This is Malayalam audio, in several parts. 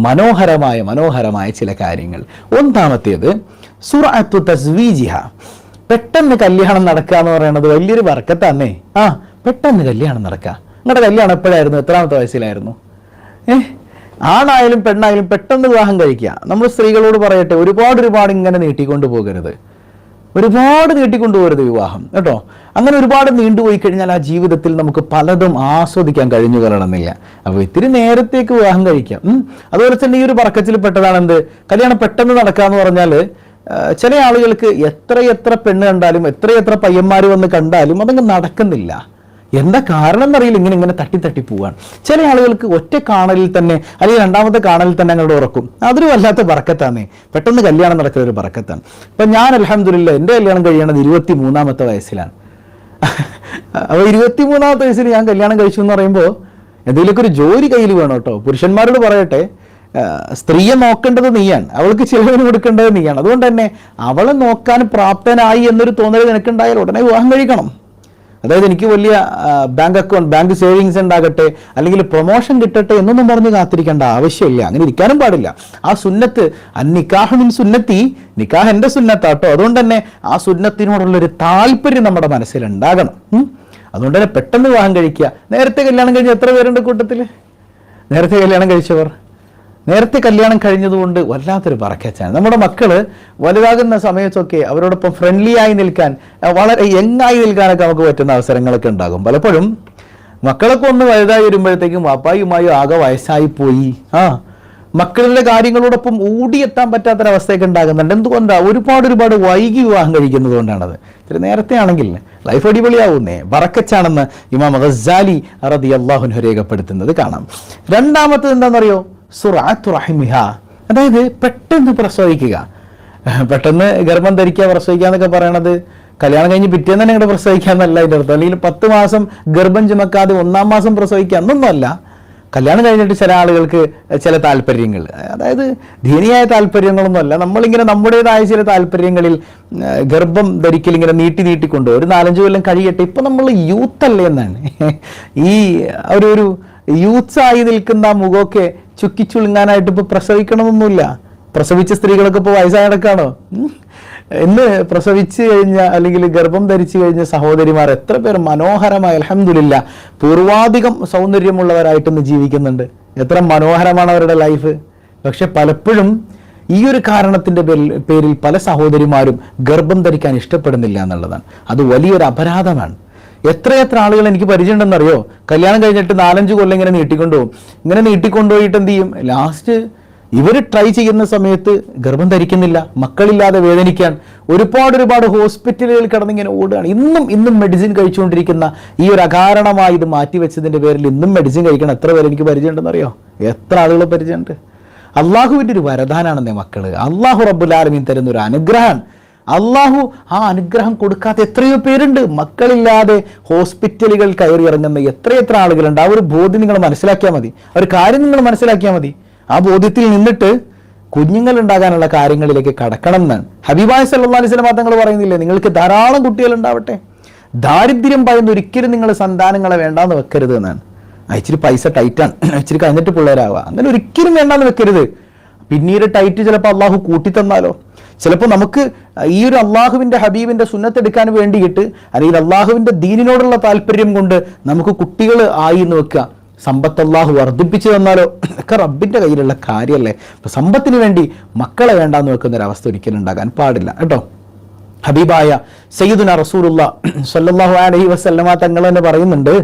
മനോഹരമായ ചില കാര്യങ്ങൾ. ഒന്നാമത്തേത് സുറഅത്തു തസ്വീജിഹ, പെട്ടെന്ന് കല്യാണം നടക്കുക എന്ന് പറയുന്നത് വലിയൊരു ബർക്കത്താന്നേ. പെട്ടെന്ന് കല്യാണം നടക്കുക. നിങ്ങളുടെ കല്യാണം എപ്പോഴായിരുന്നു? എത്രാമത്തെ വയസ്സിലായിരുന്നു? ആണായാലും പെണ്ണായാലും പെട്ടെന്ന് വിവാഹം കഴിക്കുക. നമ്മൾ സ്ത്രീകളോട് പറയട്ടെ, ഒരുപാട് ഇങ്ങനെ നീട്ടിക്കൊണ്ടു പോകരുത്, ഒരുപാട് നീട്ടിക്കൊണ്ടുപോകരുത് വിവാഹം കേട്ടോ. അങ്ങനെ ഒരുപാട് നീണ്ടുപോയി കഴിഞ്ഞാൽ ആ ജീവിതത്തിൽ നമുക്ക് പലതും ആസ്വദിക്കാൻ കഴിഞ്ഞു കൊള്ളണമെന്നില്ല. അപ്പോൾ ഇത്തിരി നേരത്തേക്ക് വിവാഹം കഴിക്കാം. അതുപോലെ തന്നെ ഈ ഒരു ബർക്കത്തിൽ പെട്ടതാണ് എന്ത്? കല്യാണം പെട്ടെന്ന് നടക്കുക എന്ന് പറഞ്ഞാൽ ചില ആളുകൾക്ക് എത്ര പെണ്ണ് കണ്ടാലും എത്ര പയ്യന്മാർ വന്ന് കണ്ടാലും അതങ്ങ് നടക്കുന്നില്ല. എന്താ കാരണം എന്നറിയില്ല, ഇങ്ങനെ തട്ടി പോവാണ്. ചില ആളുകൾക്ക് ഒറ്റ കാണലിൽ തന്നെ അല്ലെങ്കിൽ രണ്ടാമത്തെ കാണലിൽ തന്നെ അങ്ങോട്ട് ഉറക്കും. അതൊരു വല്ലാത്ത ബർക്കത്താന്നേ. പെട്ടെന്ന് കല്യാണം നടക്കുന്ന ഒരു ബർക്കത്താണ്. അപ്പം ഞാൻ അൽഹംദുലില്ലാ എൻ്റെ കല്യാണം കഴിയണത് 23-ാമത്തെ വയസ്സിലാണ്. അപ്പോൾ 23-ാമത്തെ വയസ്സിൽ ഞാൻ കല്യാണം കഴിച്ചു എന്ന് പറയുമ്പോൾ എന്തെങ്കിലുമൊക്കെ ഒരു ജോലി കയ്യിൽ വേണം കേട്ടോ. പുരുഷന്മാരോട് പറയട്ടെ, സ്ത്രീയെ നോക്കേണ്ടത് നീയാണ്, അവൾക്ക് ചിലവിന് കൊടുക്കേണ്ടത് നീയാണ്. അതുകൊണ്ട് തന്നെ അവളെ നോക്കാൻ പ്രാപ്തനായി എന്നൊരു തോന്നൽ നിനക്കുണ്ടായാൽ ഉടനെ വിവാഹം കഴിക്കണം. അതായത് എനിക്ക് വലിയ ബാങ്ക് അക്കൗണ്ട്, ബാങ്ക് സേവിങ്സ് ഉണ്ടാകട്ടെ, അല്ലെങ്കിൽ പ്രൊമോഷൻ കിട്ടട്ടെ എന്നൊന്നും പറഞ്ഞ് കാത്തിരിക്കേണ്ട ആവശ്യമില്ല. അങ്ങനെ ഇരിക്കാനും പാടില്ല. ആ സുന്നത്ത്, നിക്കാഹ് മിൻ സുന്നത്തി, നിക്കാഹ് എൻ്റെ സുന്നത്താട്ടോ. അതുകൊണ്ട് തന്നെ ആ സുന്നത്തിനോടുള്ളൊരു താല്പര്യം നമ്മുടെ മനസ്സിലുണ്ടാകണം. അതുകൊണ്ട് തന്നെ പെട്ടെന്ന് വിവാഹം കഴിക്കുക. നേരത്തെ കല്യാണം കഴിഞ്ഞ എത്ര പേരുണ്ട് കൂട്ടത്തിൽ? നേരത്തെ കല്യാണം കഴിച്ചവർ, നേരത്തെ കല്യാണം കഴിഞ്ഞതുകൊണ്ട് വല്ലാത്തൊരു ബർക്കത്താണ്. നമ്മുടെ മക്കൾ വലുതാകുന്ന സമയത്തൊക്കെ അവരോടൊപ്പം ഫ്രണ്ട്ലി ആയി നിൽക്കാൻ, വളരെ യങ്ങായി നിൽക്കാനൊക്കെ നമുക്ക് പറ്റുന്ന അവസരങ്ങളൊക്കെ ഉണ്ടാകും. പലപ്പോഴും മക്കളൊക്കെ ഒന്ന് വലുതായി വരുമ്പോഴത്തേക്കും വാപ്പായുമായോ ആകെ വയസ്സായി പോയി, മക്കളുടെ കാര്യങ്ങളോടൊപ്പം ഓടിയെത്താൻ പറ്റാത്തൊരവസ്ഥയൊക്കെ ഉണ്ടാകുന്നുണ്ട്. എന്തുകൊണ്ടാണ്? ഒരുപാട് വൈകി വിവാഹം കഴിക്കുന്നത് കൊണ്ടാണത്. ഇത്തിരി നേരത്തെ ആണെങ്കിൽ ലൈഫ് അടിപൊളിയാവുന്നേ, ബറക്കത്താണെന്ന് ഇമാം ഗസ്സാലി റളിയല്ലാഹു അൻഹു രേഖപ്പെടുത്തുന്നത് കാണാം. രണ്ടാമത്തത് എന്താണെന്നറിയോ? സുറഅത്തു റഹിമിഹ, അതായത് പെട്ടെന്ന് പ്രസവിക്കുക. പെട്ടെന്ന് ഗർഭം ധരിക്കുക, പ്രസവിക്കുക എന്നൊക്കെ പറയണത് കല്യാണം കഴിഞ്ഞ് പിറ്റേന്ന് തന്നെ ഇങ്ങോട്ട് പ്രസവിക്കുക എന്നല്ല അതിൻ്റെ അർത്ഥം. അല്ലെങ്കിൽ 10 മാസം ഗർഭം ചുമക്കാതെ 1-ാം മാസം പ്രസവിക്കുക എന്നൊന്നുമല്ല. കല്യാണം കഴിഞ്ഞിട്ട് ചില ആളുകൾക്ക് ചില താല്പര്യങ്ങൾ, അതായത് ദീനിയായ താല്പര്യങ്ങളൊന്നുമല്ല, നമ്മളിങ്ങനെ നമ്മുടേതായ ചില താല്പര്യങ്ങളിൽ ഗർഭം ധരിക്കൽ ഇങ്ങനെ നീട്ടിക്കൊണ്ടു ഒരു 4-5 കൊല്ലം കഴിയട്ടെ. ഇപ്പം നമ്മൾ യൂത്തല്ലേ എന്നാണ്. ഈ ഒരു യൂത്ത്സായി നിൽക്കുന്ന മുഖമൊക്കെ ചുക്കിച്ചുളുങ്ങാനായിട്ട് ഇപ്പോൾ പ്രസവിക്കണമെന്നൊന്നുമില്ല. പ്രസവിച്ച സ്ത്രീകളൊക്കെ ഇപ്പോൾ വയസ്സായി നടക്കാണോ? ഇന്ന് പ്രസവിച്ച് കഴിഞ്ഞ അല്ലെങ്കിൽ ഗർഭം ധരിച്ചു കഴിഞ്ഞ സഹോദരിമാർ എത്ര പേർ മനോഹരമായി അൽഹംദുലില്ലാ പൂർവാധികം സൗന്ദര്യമുള്ളവരായിട്ടൊന്ന് ജീവിക്കുന്നുണ്ട്. എത്ര മനോഹരമാണ് അവരുടെ ലൈഫ്. പക്ഷെ പലപ്പോഴും ഈ ഒരു കാരണത്തിൻ്റെ പേരിൽ പല സഹോദരിമാരും ഗർഭം ധരിക്കാൻ ഇഷ്ടപ്പെടുന്നില്ല എന്നുള്ളതാണ്. അത് വലിയൊരു അപരാധമാണ്. എത്ര ആളുകൾ എനിക്ക് പരിചയമുണ്ടെന്നറിയോ? കല്യാണം കഴിഞ്ഞിട്ട് 4-5 കൊല്ലം ഇങ്ങനെ നീട്ടിക്കൊണ്ടുപോകും. ഇങ്ങനെ നീട്ടിക്കൊണ്ടുപോയിട്ട് എന്ത് ചെയ്യും? ലാസ്റ്റ് ഇവർ ട്രൈ ചെയ്യുന്ന സമയത്ത് ഗർഭം ധരിക്കുന്നില്ല, മക്കളില്ലാതെ വേദനിക്കാൻ ഒരുപാട് ഹോസ്പിറ്റലുകളിൽ കിടന്നിങ്ങനെ ഓടുകയാണ്. ഇന്നും മെഡിസിൻ കഴിച്ചുകൊണ്ടിരിക്കുന്ന ഈ ഒരു അകാരണമായി ഇത് മാറ്റിവെച്ചതിൻ്റെ പേരിൽ ഇന്നും മെഡിസിൻ കഴിക്കണം എത്ര പേര് എനിക്ക് പരിചയമുണ്ടെന്നറിയോ? എത്ര ആളുകൾ പരിചയമുണ്ട്. അള്ളാഹുവിൻ്റെ ഒരു വരദാനാണെന്നേ മക്കള്. അള്ളാഹു റബ്ബുൽ ആലമീൻ തരുന്ന ഒരു അനുഗ്രഹമാണ്. അള്ളാഹു ആ അനുഗ്രഹം കൊടുക്കാത്ത എത്രയോ പേരുണ്ട്. മക്കളില്ലാതെ ഹോസ്പിറ്റലുകൾ കയറി ഇറങ്ങുന്ന എത്ര ആളുകളുണ്ട്. ആ ഒരു ബോധ്യം നിങ്ങൾ മനസ്സിലാക്കിയാൽ മതി, ഒരു കാര്യം നിങ്ങൾ മനസ്സിലാക്കിയാൽ മതി. ആ ബോധ്യത്തിൽ നിന്നിട്ട് കുഞ്ഞുങ്ങൾ ഉണ്ടാകാനുള്ള കാര്യങ്ങളിലേക്ക് കടക്കണം എന്നാണ് ഹബീബായ സല്ലല്ലാഹു അലൈഹി വസല്ലം തങ്ങൾ പറയുന്നില്ലേ, നിങ്ങൾക്ക് ധാരാളം കുട്ടികൾ ഉണ്ടാവട്ടെ, ദാരിദ്ര്യം ഭയന്ന് ഒരിക്കലും നിങ്ങൾ സന്താനങ്ങളെ വേണ്ടാന്ന് വെക്കരുത് എന്നാണ്. ഇച്ചിരി പൈസ ടൈറ്റാണ്, ഇച്ചിരി കഴിഞ്ഞിട്ട് പിള്ളേരാവുക, അങ്ങനെ ഒരിക്കലും വേണ്ടാന്ന് വെക്കരുത്. പിന്നീട് ടൈറ്റ് ചിലപ്പോൾ അള്ളാഹു കൂട്ടിത്തന്നാലോ. ചിലപ്പോൾ നമുക്ക് ഈ ഒരു അള്ളാഹുവിൻ്റെ ഹബീബിൻ്റെ സുന്നത്തെടുക്കാൻ വേണ്ടിയിട്ട് അല്ലെങ്കിൽ അള്ളാഹുവിൻ്റെ ദീനിനോടുള്ള താല്പര്യം കൊണ്ട് നമുക്ക് കുട്ടികൾ ആയി എന്ന് വെക്കുക, സമ്പത്ത് അള്ളാഹു വർദ്ധിപ്പിച്ചു തന്നാലോ, ഒക്കെ റബ്ബിൻ്റെ കയ്യിലുള്ള കാര്യമല്ലേ. അപ്പം സമ്പത്തിന് വേണ്ടി മക്കളെ വേണ്ടാന്ന് വെക്കുന്നൊരവസ്ഥ ഒരിക്കലും ഉണ്ടാകാൻ പാടില്ല കേട്ടോ. ഹബീബായ സയ്യിദുന റസൂലുള്ളാഹി സ്വല്ലല്ലാഹു അലൈഹി വസല്ലമ തങ്ങൾ തന്നെ പറയുന്നുണ്ട്,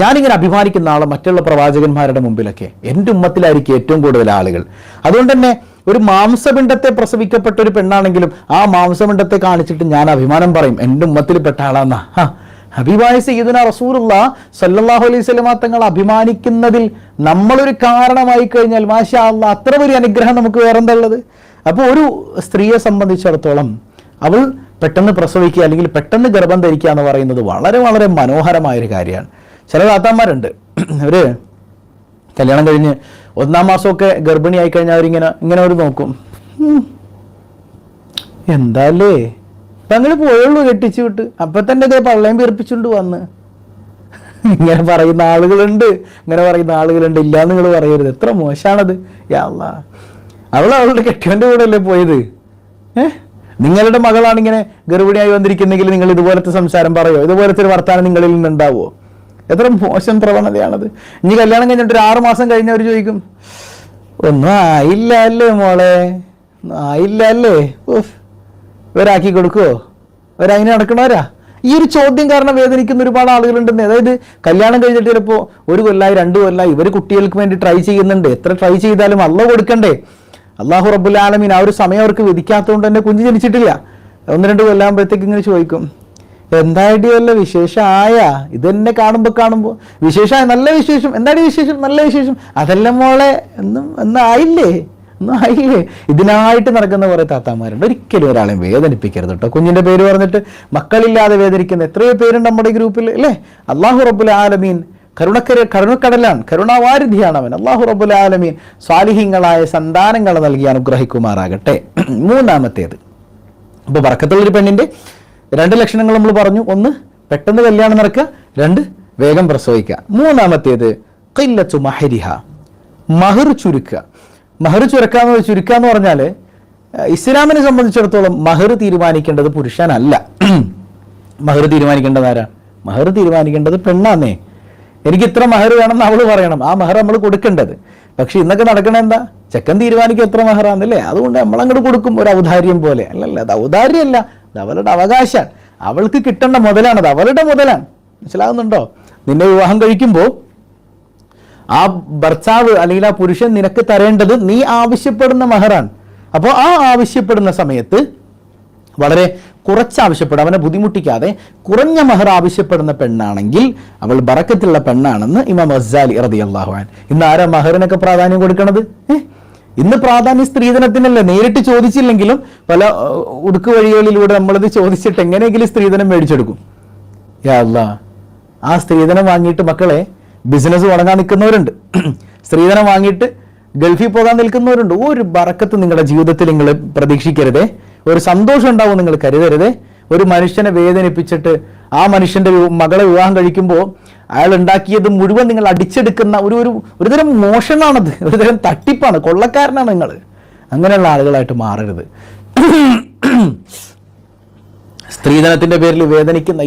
ഞാനിങ്ങനെ അഭിമാനിക്കുന്ന ആളെ മറ്റുള്ള പ്രവാചകന്മാരുടെ മുമ്പിലൊക്കെ എൻ്റെ ഉമ്മത്തിലായിരിക്കും ഏറ്റവും കൂടുതൽ ആളുകൾ. അതുകൊണ്ട് തന്നെ ഒരു മാംസപിണ്ഡത്തെ പ്രസവിക്കപ്പെട്ട ഒരു പെണ്ണാണെങ്കിലും ആ മാംസപിണ്ഡത്തെ കാണിച്ചിട്ട് ഞാൻ അഭിമാനം പറയും എൻ്റെ ഉമ്മത്തിൽപ്പെട്ട ആളാന്നാ. ഹബീബായ സയ്യിദുന റസൂലുള്ളാഹി സ്വല്ലല്ലാഹു അലൈഹി വസല്ലമ തങ്ങൾ അഭിമാനിക്കുന്നതിൽ നമ്മളൊരു കാരണമായി കഴിഞ്ഞാൽ മാഷാ അല്ലാഹ് അത്ര വലിയ അനുഗ്രഹം നമുക്ക് വേറെന്താ ഉള്ളത്. അപ്പോൾ ഒരു സ്ത്രീയെ സംബന്ധിച്ചിടത്തോളം അവൾ പെട്ടെന്ന് പ്രസവിക്കുക അല്ലെങ്കിൽ പെട്ടെന്ന് ഗർഭം ധരിക്കുക എന്ന് പറയുന്നത് വളരെ വളരെ മനോഹരമായൊരു കാര്യമാണ്. ചില താത്താന്മാരുണ്ട്, അവർ കല്യാണം കഴിഞ്ഞ് 1-ാം മാസമൊക്കെ ഗർഭിണിയായി കഴിഞ്ഞാൽ അവരിങ്ങനെ അവർ നോക്കും, എന്താല്ലേ തങ്ങൾ പോയുള്ളൂ കെട്ടിച്ചു വിട്ട്, അപ്പം തന്നെ ഇതേ പള്ളയും വീർപ്പിച്ചുകൊണ്ട് വന്ന് ഇങ്ങനെ പറയുന്ന ആളുകളുണ്ട്, ഇങ്ങനെ പറയുന്ന ആളുകളുണ്ട്. ഇല്ല നിങ്ങൾ പറയരുത്. എത്ര മോശമാണത്. യാ അല്ലാ, അവളുടെ കെട്ടിയവൻ്റെ കൂടെ അല്ലേ പോയത്? നിങ്ങളുടെ മകളാണ് ഇങ്ങനെ ഗർഭിണിയായി വന്നിരിക്കുന്നെങ്കിൽ നിങ്ങൾ ഇതുപോലത്തെ സംസാരം പറയോ? ഇതുപോലത്തെ ഒരു വർത്താനം നിങ്ങളിൽ നിന്നുണ്ടാവുമോ? എത്ര മോശം പ്രവണതയാണത്. ഇനി കല്യാണം കഴിഞ്ഞിട്ട് ഒരു 6 മാസം കഴിഞ്ഞവർ ചോദിക്കും, ഒന്നും ആയില്ല അല്ലേ മോളെ, ആയില്ല അല്ലേ, ഇവരാക്കി കൊടുക്കുവോ, ഇവരതിന് നടക്കണവരാ? ഈ ഒരു ചോദ്യം കാരണം വേദനിക്കുന്ന ഒരുപാട് ആളുകളുണ്ടെന്ന്. അതായത് കല്യാണം കഴിഞ്ഞിട്ട് ചിലപ്പോൾ 1 കൊല്ലമായി 2 കൊല്ലമായി ഇവർ കുട്ടികൾക്ക് വേണ്ടി ട്രൈ ചെയ്യുന്നുണ്ട്. എത്ര ട്രൈ ചെയ്താലും അള്ളാഹ് കൊടുക്കണ്ടേ? അള്ളാഹു റബ്ബുൽ ആലമീൻ ആ ഒരു സമയം അവർക്ക് വിധിക്കാത്തതുകൊണ്ട് തന്നെ കുഞ്ഞ് ജനിച്ചിട്ടില്ല. 1-2 കൊല്ലാകുമ്പോഴത്തേക്ക് ഇങ്ങനെ ചോദിക്കും, എന്തായിട്ട് വല്ല വിശേഷമായ? ഇതെന്നെ കാണുമ്പോൾ വിശേഷമായ, നല്ല വിശേഷം, എന്താണ് വിശേഷം, നല്ല വിശേഷം, അതെല്ലാം മോളെ ഒന്നും ആയില്ലേ, ഒന്നും ആയില്ലേ? ഇതിനായിട്ട് നടക്കുന്ന കുറേ താത്താമാരുണ്ട്. ഒരിക്കലും ഒരാളെയും വേദനിപ്പിക്കരുത് കേട്ടോ. കുഞ്ഞിന്റെ പേര് പറഞ്ഞിട്ട് മക്കളില്ലാതെ വേദനിക്കുന്ന എത്രയോ പേരുണ്ട് നമ്മുടെ ഗ്രൂപ്പിൽ അല്ലേ? അള്ളാഹു റബ്ബുൽ ആലമീൻ കരുണക്കടലാണ്, കരുണാവാരിധിയാണ് അവൻ. അള്ളാഹു റബ്ബുൽ ആലമീൻ സ്വാലിഹീങ്ങളായ സന്താനങ്ങളെ നൽകി അനുഗ്രഹിക്കുമാറാകട്ടെ. 3-ാമത്തേത്, ഇപ്പോൾ ബർക്കത്തുള്ളൊരു പെണ്ണിന്റെ 2 ലക്ഷണങ്ങൾ നമ്മൾ പറഞ്ഞു. 1, പെട്ടെന്ന് കല്യാണം നടക്കുക. 2, വേഗം പ്രസവിക്കുക. 3-ാമത്തേത് ഖില്ലത്തു മഹരിഹ, മഹർ ചുരുക്കുക. മഹർ ചുരുക്കുക എന്ന് പറഞ്ഞാൽ ഇസ്ലാമിനെ സംബന്ധിച്ചിടത്തോളം മഹർ തീരുമാനിക്കേണ്ടത് പുരുഷനല്ല. മഹർ തീരുമാനിക്കേണ്ടത് ആരാ? മഹർ തീരുമാനിക്കേണ്ടത് പെണ്ണാന്നേ. എനിക്ക് ഇത്ര മഹർ വേണമെന്ന് അവള് പറയണം, ആ മഹർ നമ്മൾ കൊടുക്കേണ്ടത്. പക്ഷെ ഇന്നൊക്കെ നടക്കണ എന്താ? ചെക്കൻ തീരുമാനിക്കുക എത്ര മഹറാന്നല്ലേ, അതുകൊണ്ട് നമ്മളങ്ങോട്ട് കൊടുക്കും, ഒരു ഔദാര്യം പോലെ. അല്ലല്ല, അത് ഔദാര്യമല്ല, അത് അവളുടെ അവകാശമാണ്. അവൾക്ക് കിട്ടേണ്ട മുതലാണത്, അവളുടെ മുതലാണ്. മനസ്സിലാകുന്നുണ്ടോ? നിന്നെ വിവാഹം കഴിക്കുമ്പോൾ ആ ഭർത്താവ് അല്ലെങ്കിൽ ആ പുരുഷൻ നിനക്ക് തരേണ്ടത് നീ ആവശ്യപ്പെടുന്ന മഹറാണ്. അപ്പോൾ ആ ആവശ്യപ്പെടുന്ന സമയത്ത് വളരെ കുറച്ച് ആവശ്യപ്പെടും, അവനെ ബുദ്ധിമുട്ടിക്കാതെ കുറഞ്ഞ മഹർ ആവശ്യപ്പെടുന്ന പെണ്ണാണെങ്കിൽ അവൾ ബറക്കത്തുള്ള പെണ്ണാണെന്ന് ഇമാം ഗസ്സാലി റളിയല്ലാഹു അൻഹു. ഇന്ന് ആരാ മഹറിനൊക്കെ പ്രാധാന്യം കൊടുക്കണത്? ഇന്ന് പ്രാധാന്യം സ്ത്രീധനത്തിനല്ലേ. നേരിട്ട് ചോദിച്ചില്ലെങ്കിലും പല ഉടുക്ക് വഴികളിലൂടെ നമ്മളിത് ചോദിച്ചിട്ട് എങ്ങനെയെങ്കിലും സ്ത്രീധനം മേടിച്ചെടുക്കും. യാ അല്ലാ, ആ സ്ത്രീധനം വാങ്ങിയിട്ട് മക്കളെ ബിസിനസ് തുടങ്ങാൻ നിൽക്കുന്നവരുണ്ട്, സ്ത്രീധനം വാങ്ങിയിട്ട് ഗൾഫിൽ പോകാൻ നിൽക്കുന്നവരുണ്ട്. ഒരു ബറക്കത്ത് നിങ്ങളുടെ ജീവിതത്തിൽ നിങ്ങൾ പ്രതീക്ഷിക്കരുതേ, ഒരു സന്തോഷം ഉണ്ടാവും നിങ്ങൾ കരുതരുതേ. ഒരു മനുഷ്യനെ വേദനിപ്പിച്ചിട്ട് ആ മനുഷ്യന്റെ മകളെ വിവാഹം കഴിക്കുമ്പോൾ അയാൾ ഉണ്ടാക്കിയത് മുഴുവൻ നിങ്ങൾ അടിച്ചെടുക്കുന്ന ഒരു തരം മോഷണമാണത്, ഒരു തരം തട്ടിപ്പാണ്, കൊള്ളക്കാരനാണ് നിങ്ങൾ. അങ്ങനെയുള്ള ആളുകളായിട്ട് മാറരുത്. സ്ത്രീധനത്തിന്റെ പേരിൽ വേദനിക്കുന്ന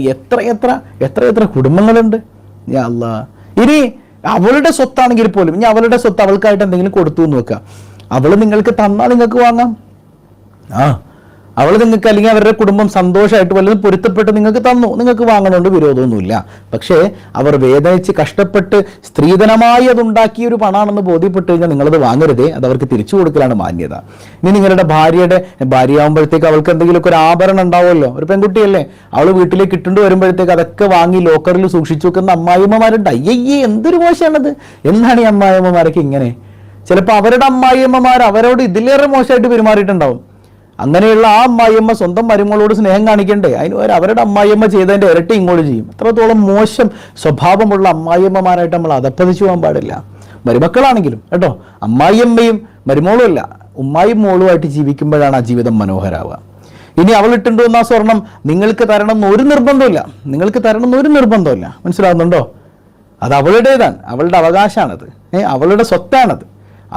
എത്ര കുടുംബങ്ങളുണ്ട്. യാ അല്ലാ, ഇനി അവളുടെ സ്വത്താണെങ്കിൽ പോലും, ഇനി അവളുടെ സ്വത്ത് അവൾക്കായിട്ട് എന്തെങ്കിലും കൊടുത്തു എന്ന് വെക്കുക, അവള് നിങ്ങൾക്ക് തന്നാൽ നിങ്ങൾക്ക് വാങ്ങാം. അവൾ നിങ്ങൾക്ക് അല്ലെങ്കിൽ അവരുടെ കുടുംബം സന്തോഷമായിട്ട് വല്ലതും പൊരുത്തപ്പെട്ട് നിങ്ങൾക്ക് തന്നു, നിങ്ങൾക്ക് വാങ്ങണോണ്ട് വിരോധമൊന്നുമില്ല. പക്ഷേ അവർ വേദനിച്ച് കഷ്ടപ്പെട്ട് സ്ത്രീധനമായി അതുണ്ടാക്കിയ ഒരു പണമാണെന്ന് ബോധ്യപ്പെട്ട് കഴിഞ്ഞാൽ നിങ്ങളത് വാങ്ങരുതേ, അത് അവർക്ക് തിരിച്ചു കൊടുക്കലാണ് മാന്യത. ഇനി നിങ്ങളുടെ ഭാര്യയാകുമ്പോഴത്തേക്ക് അവൾക്ക് എന്തെങ്കിലുമൊക്കെ ഒരു ആഭരണം ഉണ്ടാവുമല്ലോ, ഒരു പെൺകുട്ടിയല്ലേ, അവൾ വീട്ടിലേക്ക് ഇട്ടുകൊണ്ട് വരുമ്പോഴത്തേക്ക് അതൊക്കെ വാങ്ങി ലോക്കറിൽ സൂക്ഷിച്ചു വെക്കുന്ന അമ്മായിയമ്മമാരുണ്ട്. അയ്യയ്യേ, എന്തൊരു മോശമാണത്. എന്താണ് ഈ അമ്മായിയമ്മമാരൊക്കെ ഇങ്ങനെ? ചിലപ്പോൾ അവരുടെ അമ്മായിയമ്മമാർ അവരോട് ഇതിലേറെ മോശമായിട്ട് പെരുമാറിയിട്ടുണ്ടാവും. അങ്ങനെയുള്ള ആ അമ്മായിയമ്മ സ്വന്തം മരുമകളോട് സ്നേഹം കാണിക്കണ്ടേ? അതിന് അവരുടെ അമ്മായിയമ്മ ചെയ്തതിൻ്റെ ഇരട്ടി ഇങ്ങോട്ട് ചെയ്യും. അത്രത്തോളം മോശം സ്വഭാവമുള്ള അമ്മായിയമ്മമാരായിട്ട് നമ്മൾ അധപ്പതിച്ചു പോകാൻ പാടില്ല. മരുമക്കളാണെങ്കിലും കേട്ടോ, അമ്മായിയമ്മയും മരുമോളും അല്ല, ഉമ്മായും മോളുമായിട്ട് ജീവിക്കുമ്പോഴാണ് ആ ജീവിതം മനോഹരാവുക. ഇനി അവൾ ഇട്ടുണ്ടോ ആ സ്വർണം നിങ്ങൾക്ക് തരണം ഒരു നിർബന്ധമില്ല, മനസ്സിലാവുന്നുണ്ടോ? അത് അവളുടേതാണ്, അവളുടെ അവകാശമാണത്, അവളുടെ സ്വത്താണത്.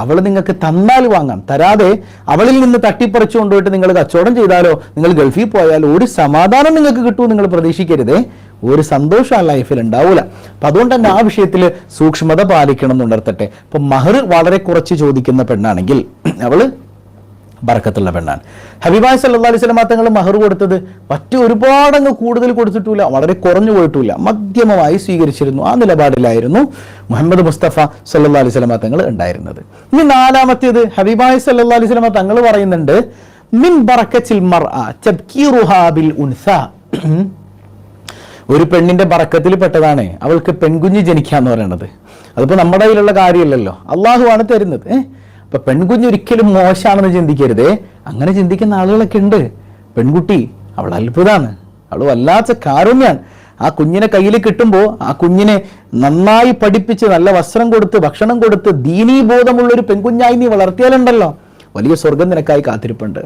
അവൾ നിങ്ങൾക്ക് തന്നാൽ വാങ്ങാം, തരാതെ അവളിൽ നിന്ന് തട്ടിപ്പറിച്ചു കൊണ്ടുപോയിട്ട് നിങ്ങൾ കച്ചവടം ചെയ്താലോ, നിങ്ങൾ ഗൾഫിൽ പോയാലോ ഒരു സമാധാനം നിങ്ങൾക്ക് കിട്ടുമോ നിങ്ങൾ പ്രതീക്ഷിക്കരുതേ, ഒരു സന്തോഷം ആ ലൈഫിൽ ഉണ്ടാവില്ല. അപ്പം അതുകൊണ്ട് തന്നെ ആ വിഷയത്തിൽ സൂക്ഷ്മത പാലിക്കണം എന്നുണർത്തട്ടെ. അപ്പം മഹർ വളരെ കുറച്ച് ചോദിക്കുന്ന പെണ്ണാണെങ്കിൽ അവള് ബർക്കത്തുള്ള പെണ്ണാണ്. ഹബീബായ് സല്ലല്ലാഹു അലൈഹി വസല്ലം തങ്ങൾ മഹർ കൊടുത്തത് ഒരുപാടങ്ങ് കൂടുതൽ കൊടുത്തിട്ടില്ല, വളരെ കുറഞ്ഞു പോയിട്ടില്ല, മധ്യമമായി സ്വീകരിച്ചിരുന്നു. ആ നിലപാടിലായിരുന്നു മുഹമ്മദ് മുസ്തഫ സല്ലല്ലാഹു അലൈഹി വസല്ലം തങ്ങൾ ഉണ്ടായിരുന്നത്. ഇനി 4-ാമത്തേത് ഹബീബായ് സല്ലല്ലാഹു അലൈഹി വസല്ലം തങ്ങൾ പറയുന്നുണ്ട്, മിൻ ബറക്കത്തിൽ മർഅ തബ്കീറുഹാ ബിൽ ഉൻസ. ഒരു പെണ്ണിന്റെ ബറക്കത്തിൽ പെട്ടതാണ് അവൾക്ക് പെൺകുഞ്ഞ് ജനിക്കാന്ന് പറയുന്നത്. അതിപ്പോ നമ്മുടെ കയ്യിലുള്ള കാര്യമല്ലല്ലോ, അള്ളാഹു ആണ് തരുന്നത്. അപ്പൊ പെൺകുഞ്ഞ് ഒരിക്കലും മോശമാണെന്ന് ചിന്തിക്കരുതേ. അങ്ങനെ ചിന്തിക്കുന്ന ആളുകളൊക്കെ ഉണ്ട്. പെൺകുട്ടി അവൾ അത്ഭുതമാണ്, അവൾ വല്ലാത്ത കാരുണ്യാണ്. ആ കുഞ്ഞിനെ കയ്യിൽ കിട്ടുമ്പോൾ ആ കുഞ്ഞിനെ നന്നായി പഠിപ്പിച്ച് നല്ല വസ്ത്രം കൊടുത്ത് ഭക്ഷണം കൊടുത്ത് ദീനീ ബോധമുള്ളൊരു പെൺകുഞ്ഞായി നീ വളർത്തിയാലുണ്ടല്ലോ, വലിയ സ്വർഗം നിനക്കായി കാത്തിരിപ്പുണ്ട്.